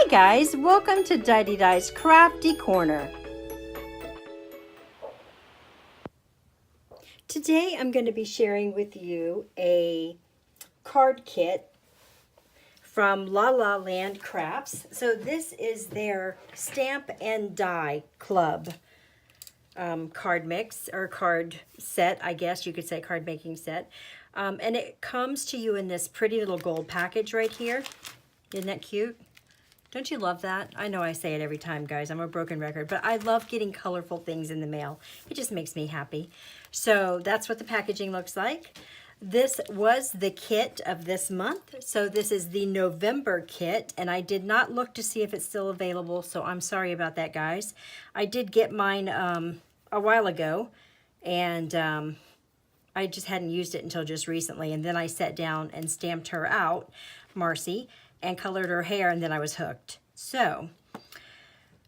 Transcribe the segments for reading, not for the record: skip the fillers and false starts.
Hi guys, welcome to Didedi's Crafty Corner. Today I'm going to be sharing with you a card kit from LaLa Land Crafts. So this is their Stamp and Die Club card mix, or card set, I guess you could say, card making set. And it comes to you in this pretty little gold package right here. Isn't that cute? Don't you love that? I know I say it every time, guys. I'm a broken record, but I love getting colorful things in the mail. It just makes me happy. So that's what the packaging looks like. This was the kit of this month. So this is the November kit, and I did not look to see if it's still available, so I'm sorry about that, guys. I did get mine a while ago, and I just hadn't used it until just recently, and then I sat down and stamped her out, Marcy, and colored her hair, and then I was hooked. So,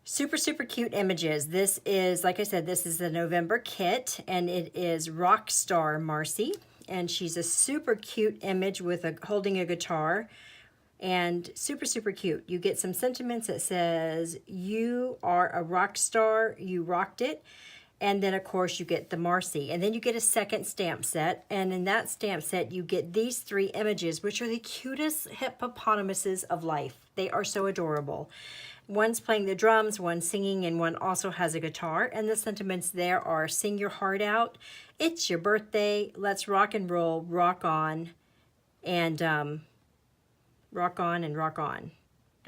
super, super cute images. This is, like I said, this is the November kit, and it is Rockstar Marcy, and she's a super cute image with holding a guitar, and super, super cute. You get some sentiments that says, you are a rock star, you rocked it. And then, of course, you get the Marcy. And then you get a second stamp set. And in that stamp set, you get these three images, which are the cutest hippopotamuses of life. They are so adorable. One's playing the drums, one's singing, and one also has a guitar. And the sentiments there are, sing your heart out, it's your birthday, let's rock and roll, rock on, and rock on and rock on.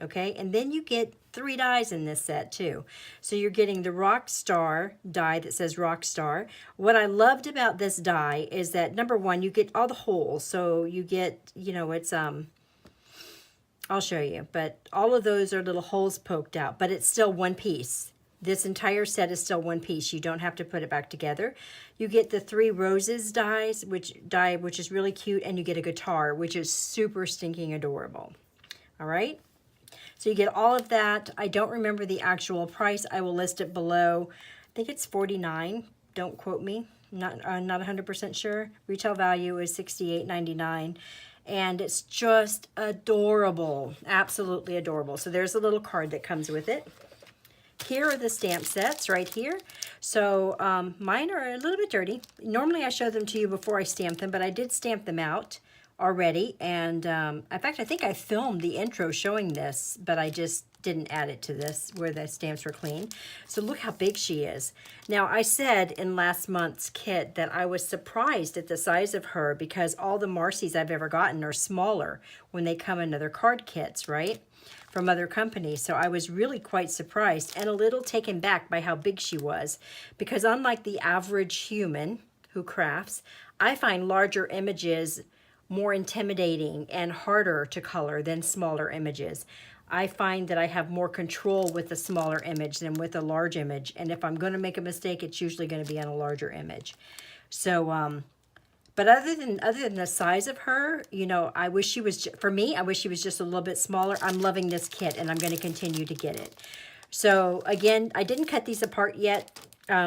Okay, and then you get 3 dies in this set too. So you're getting the Rock Star die that says Rock Star. What I loved about this die is that, number one, you get all the holes. So you get, you know, it's, I'll show you, but all of those are little holes poked out, but it's still one piece. This entire set is still one piece. You don't have to put it back together. You get the 3 roses dies, which is really cute, and you get a guitar, which is super stinking adorable. All right. So you get all of that. I don't remember the actual price. I will list it below. I think it's $49. Don't quote me. Not 100% sure. Retail value is $68.99. And it's just adorable. Absolutely adorable. So there's a little card that comes with it. Here are the stamp sets right here. So mine are a little bit dirty. Normally I show them to you before I stamp them, but I did stamp them out already, and in fact I think I filmed the intro showing this, but I just didn't add it to this where the stamps were clean. So look how big she is. Now I said in last month's kit that I was surprised at the size of her because all the Marcy's I've ever gotten are smaller when they come in other card kits, right, from other companies. So I was really quite surprised and a little taken back by how big she was, because unlike the average human who crafts, I find larger images more intimidating and harder to color than smaller images. I find that I have more control with a smaller image than with a large image, and if I'm going to make a mistake, it's usually going to be on a larger image. So but other than the size of her, you know, I wish she was, for me, I wish she was just a little bit smaller. I'm loving this kit, and I'm going to continue to get it. So again, I didn't cut these apart yet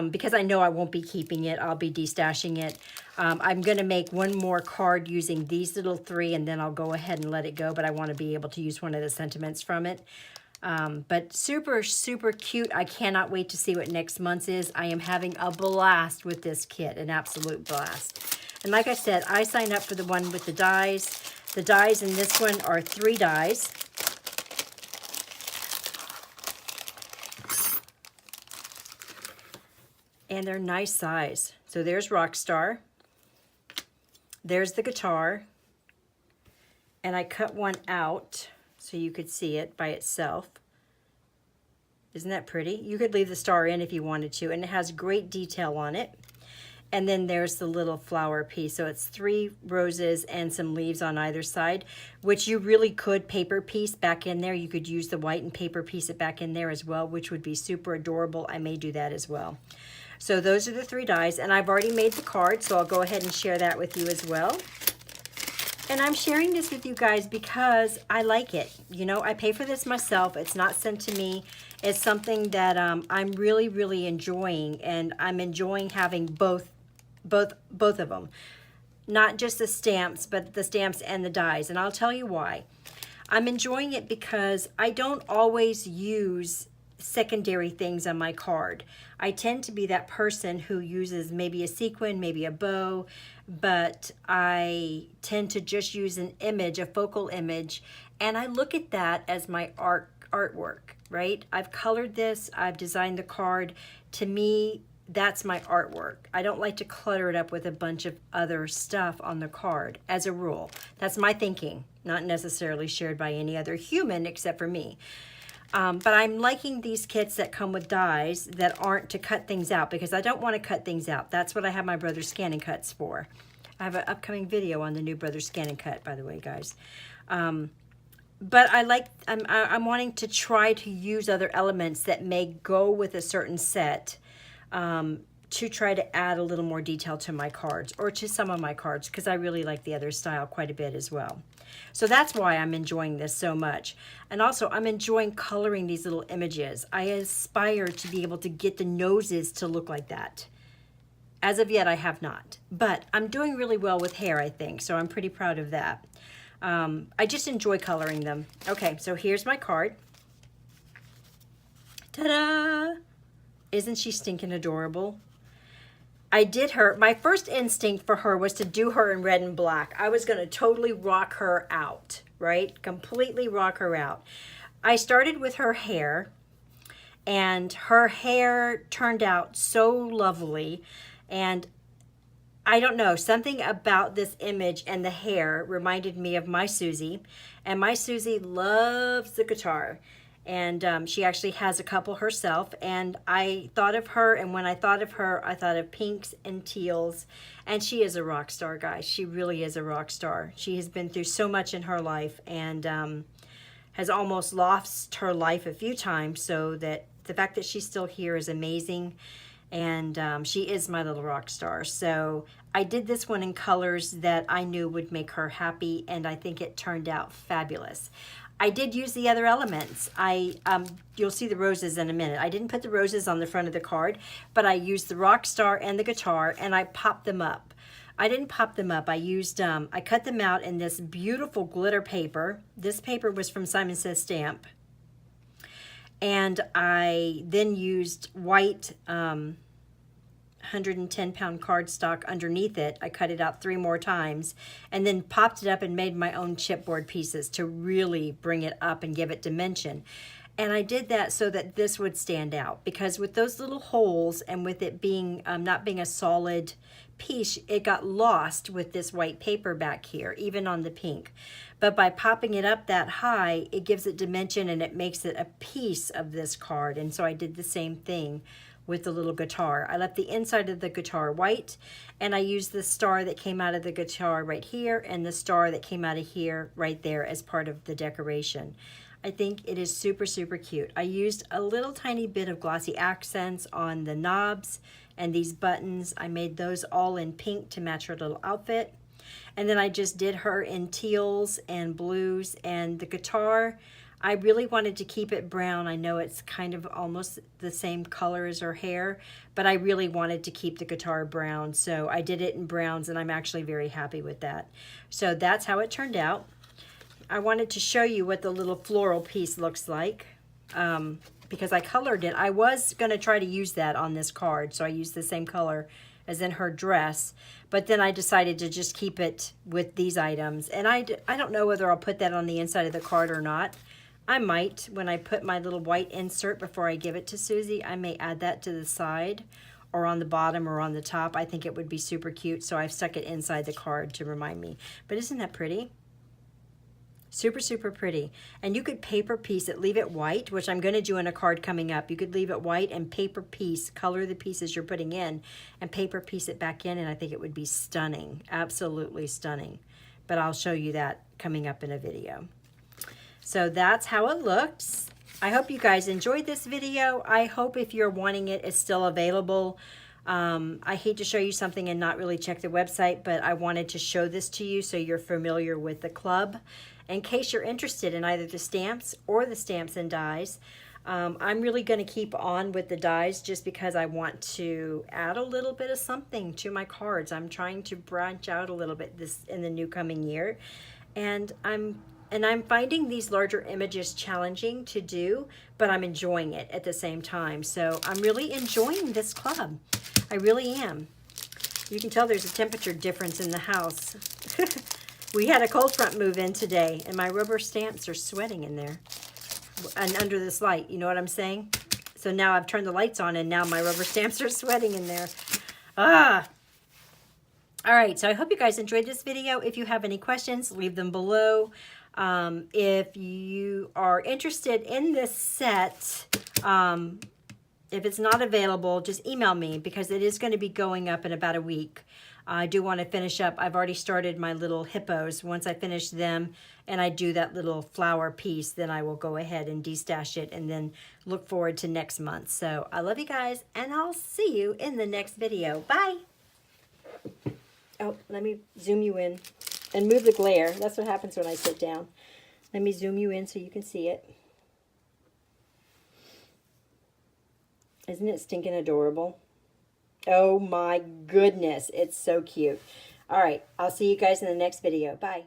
because I know I won't be keeping it. I'll be destashing it. I'm going to make one more card using these little 3, and then I'll go ahead and let it go, but I want to be able to use one of the sentiments from it. But super, super cute. I cannot wait to see what next month's is. I am having a blast with this kit, an absolute blast. And like I said, I signed up for the one with the dies. The dies in this one are 3 dies. And they're nice size. So there's Rockstar. There's the guitar. And I cut one out so you could see it by itself. Isn't that pretty? You could leave the star in if you wanted to, and it has great detail on it. And then there's the little flower piece. So it's 3 roses and some leaves on either side, which you really could paper piece back in there. You could use the white and paper piece it back in there as well, which would be super adorable. I may do that as well. So those are the 3 dies, and I've already made the card, so I'll go ahead and share that with you as well. And I'm sharing this with you guys because I like it. You know, I pay for this myself. It's not sent to me. It's something that I'm really, really enjoying, and I'm enjoying having both of them. Not just the stamps, but the stamps and the dies, and I'll tell you why. I'm enjoying it because I don't always use secondary things on my card. I tend to be that person who uses maybe a sequin, maybe a bow, but I tend to just use an image, a focal image, and I look at that as my artwork, right? I've colored this, I've designed the card. To me, that's my artwork. I don't like to clutter it up with a bunch of other stuff on the card, as a rule. That's my thinking, not necessarily shared by any other human except for me. But I'm liking these kits that come with dies that aren't to cut things out, because I don't want to cut things out. That's what I have my Brother Scan and Cuts for. I have an upcoming video on the new Brother Scan and Cut, by the way, guys. But I'm wanting to try to use other elements that may go with a certain set, to try to add a little more detail to my cards, or to some of my cards, because I really like the other style quite a bit as well. So that's why I'm enjoying this so much. And also, I'm enjoying coloring these little images. I aspire to be able to get the noses to look like that. As of yet, I have not. But I'm doing really well with hair, I think, so I'm pretty proud of that. I just enjoy coloring them. Okay, so here's my card. Ta-da! Isn't she stinking adorable? I did her, my first instinct for her was to do her in red and black. I was going to totally rock her out, right? Completely rock her out. I started with her hair, and her hair turned out so lovely. And I don't know, something about this image and the hair reminded me of my Susie. And my Susie loves the guitar. And she actually has a couple herself, and I thought of her, and when I thought of her, I thought of pinks and teals, and she is a rock star, guys. She really is a rock star. She has been through so much in her life, and has almost lost her life a few times, so that the fact that she's still here is amazing, and she is my little rock star. So I did this one in colors that I knew would make her happy, and I think it turned out fabulous. I did use the other elements. You'll see the roses in a minute. I didn't put the roses on the front of the card, but I used the rock star and the guitar, and I popped them up. I didn't pop them up. I used, I cut them out in this beautiful glitter paper. This paper was from Simon Says Stamp. And I then used white 110-pound cardstock underneath it. I cut it out 3 more times, and then popped it up and made my own chipboard pieces to really bring it up and give it dimension. And I did that so that this would stand out, because with those little holes and with it being not being a solid piece, it got lost with this white paper back here, even on the pink. But by popping it up that high, it gives it dimension, and it makes it a piece of this card. And so I did the same thing with the little guitar. I left the inside of the guitar white, and I used the star that came out of the guitar right here, and the star that came out of here right there as part of the decoration. I think it is super, super cute. I used a little tiny bit of glossy accents on the knobs and these buttons. I made those all in pink to match her little outfit. And then I just did her in teals and blues, and the guitar, I really wanted to keep it brown. I know it's kind of almost the same color as her hair, but I really wanted to keep the guitar brown. So I did it in browns, and I'm actually very happy with that. So that's how it turned out. I wanted to show you what the little floral piece looks like, because I colored it. I was going to try to use that on this card, so I used the same color as in her dress, but then I decided to just keep it with these items. And I don't know whether I'll put that on the inside of the card or not. I might, when I put my little white insert before I give it to Susie, I may add that to the side or on the bottom or on the top. I think it would be super cute, so I've stuck it inside the card to remind me. But isn't that pretty? Super, super pretty. And you could paper piece it, leave it white, which I'm going to do in a card coming up. You could leave it white and paper piece, color the pieces you're putting in, and paper piece it back in, and I think it would be stunning. Absolutely stunning. But I'll show you that coming up in a video. So that's how it looks. I hope you guys enjoyed this video. I hope if you're wanting it, it's still available. I hate to show you something and not really check the website, but I wanted to show this to you so you're familiar with the club. In case you're interested in either the stamps or the stamps and dies, I'm really going to keep on with the dies just because I want to add a little bit of something to my cards. I'm trying to branch out a little bit in the new coming year, and I'm And I'm finding these larger images challenging to do, but I'm enjoying it at the same time. So I'm really enjoying this club. I really am. You can tell there's a temperature difference in the house. We had a cold front move in today, and my rubber stamps are sweating in there. And under this light, you know what I'm saying? So now I've turned the lights on, and now my rubber stamps are sweating in there. Ah! All right, so I hope you guys enjoyed this video. If you have any questions, leave them below. If you are interested in this set, if it's not available, just email me because it is going to be going up in about a week. I do want to finish up. I've already started my little hippos. Once I finish them and I do that little flower piece, then I will go ahead and destash it and then look forward to next month. So I love you guys, and I'll see you in the next video. Bye. Oh, let me zoom you in and move the glare. That's what happens when I sit down. Let me zoom you in so you can see it. Isn't it stinking adorable? Oh my goodness, it's so cute. All right, I'll see you guys in the next video. Bye.